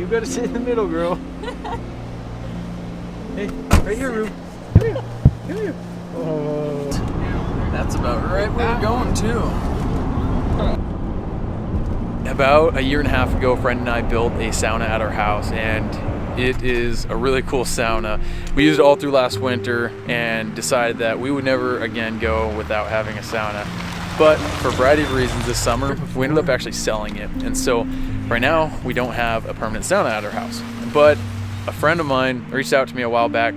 gotta sit in the middle, girl. Hey, right here, Rube. Come here. Come here. Oh. That's about right where we're going, too. About a year and a half ago, a friend and I built a sauna at our house, and it is a really cool sauna. We used it all through last winter and decided that we would never again go without having a sauna. But for a variety of reasons this summer, we ended up actually selling it. And so right now we don't have a permanent sauna at our house. But a friend of mine reached out to me a while back,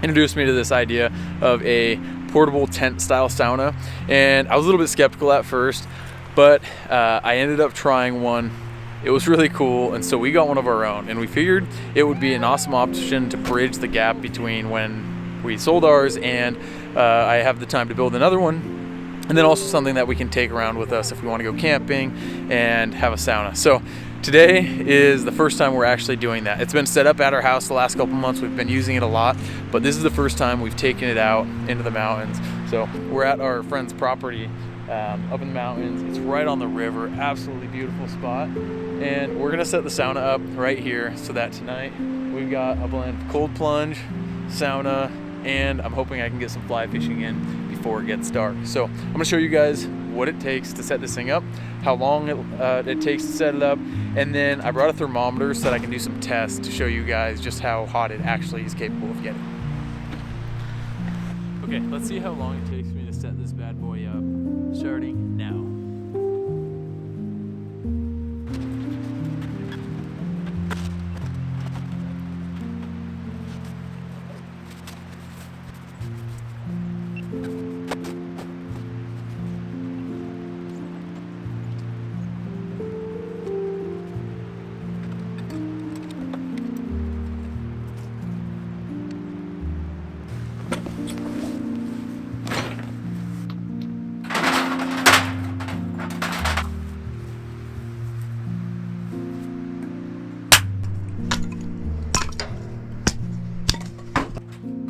introduced me to this idea of a portable tent style sauna. And I was a little bit skeptical at first, but I ended up trying one. It was really cool, and so we got one of our own, and we figured it would be an awesome option to bridge the gap between when we sold ours and I have the time to build another one. And then also something that we can take around with us if we want to go camping and have a sauna. So today is the first time we're actually doing that. It's been set up at our house the last couple months. We've been using it a lot, but this is the first time we've taken it out into the mountains. So we're at our friend's property up in the mountains. It's right on the river, absolutely beautiful spot. And we're gonna set the sauna up right here so that tonight we've got a blend of cold plunge, sauna, and I'm hoping I can get some fly fishing in before it gets dark. So I'm gonna show you guys what it takes to set this thing up, how long it takes to set it up, and then I brought a thermometer so that I can do some tests to show you guys just how hot it actually is capable of getting. Okay, let's see how long it takes me to set this bad boy up, starting now.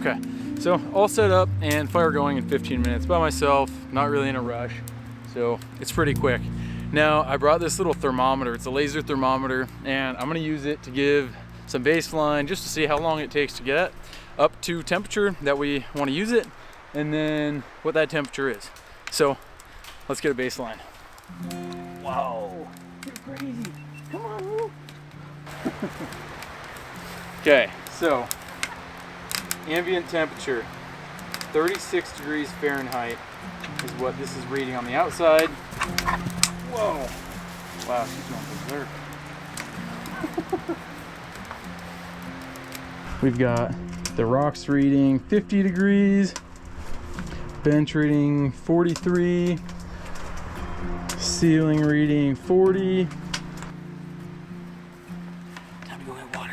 Okay, so all set up and fire going in 15 minutes by myself, not really in a rush, so it's pretty quick. Now I brought this little thermometer, it's a laser thermometer, and I'm gonna use it to give some baseline just to see how long it takes to get up to temperature that we wanna use it, and then what that temperature is. So let's get a baseline. Wow, you're crazy, come on, Lou. Okay, so ambient temperature, 36 degrees Fahrenheit is what this is reading on the outside. Whoa! Wow, she's going berserk. We've got the rocks reading 50 degrees, bench reading 43, ceiling reading 40. Time to go get water.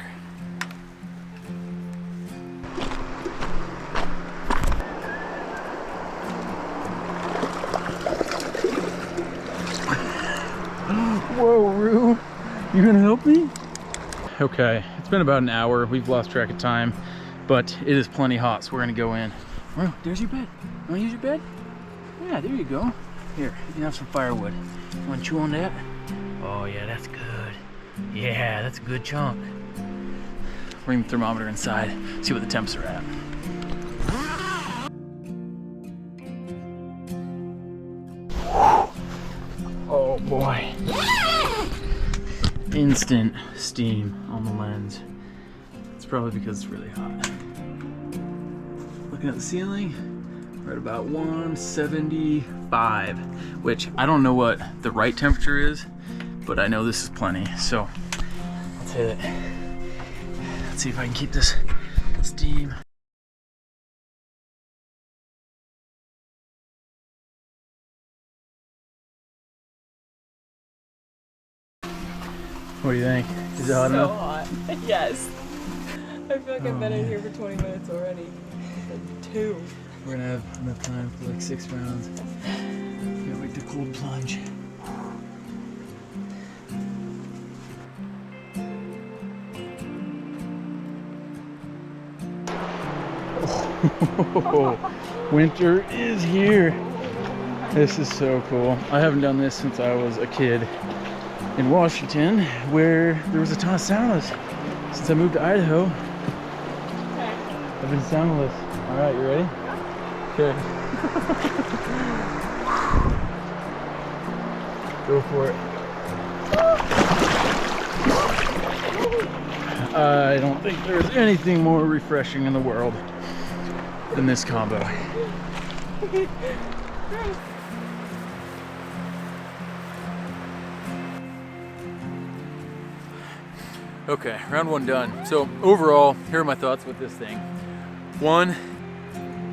Whoa, Rue, you gonna help me? Okay, it's been about an hour. We've lost track of time, but it is plenty hot, so we're gonna go in. Rue, there's your bed. You wanna use your bed? Yeah, there you go. Here, you can have some firewood. You wanna chew on that? Oh yeah, that's good. Yeah, that's a good chunk. Bring the thermometer inside, see what the temps are at. Oh boy. Instant steam on the lens. It's probably because it's really hot. Looking at the ceiling, we're at about 175, which I don't know what the right temperature is, but I know this is plenty, so let's hit it. Let's see if I can keep this steam. What do you think? Is it hot enough? So hot. Yes. I feel like I've been in here for 20 minutes already. Like 2. We're gonna have enough time for like 6 rounds. Can't wait to cold plunge. Oh, winter is here. This is so cool. I haven't done this since I was a kid. in Washington where there was a ton of saunas. Since I moved to Idaho, Okay. I've been saunaless. All right, you ready? Okay. Go for it. I don't think there's anything more refreshing in the world than this combo. Okay, round one done. So overall, here are my thoughts with this thing. One,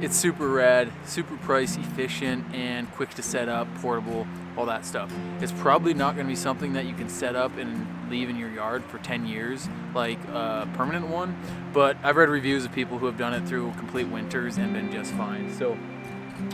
it's super rad, super price efficient and quick to set up, portable, all that stuff. It's probably not gonna be something that you can set up and leave in your yard for 10 years, like a permanent one, but I've read reviews of people who have done it through complete winters and been just fine. So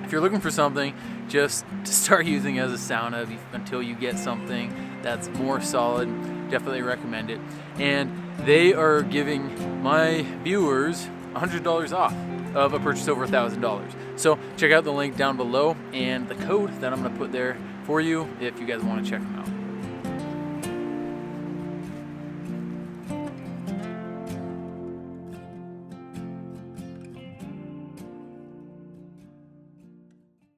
if you're looking for something just to start using as a sauna until you get something that's more solid, definitely recommend it. And they are giving my viewers $100 off of a purchase over $1,000. So check out the link down below and the code that I'm gonna put there for you if you guys wanna check them out.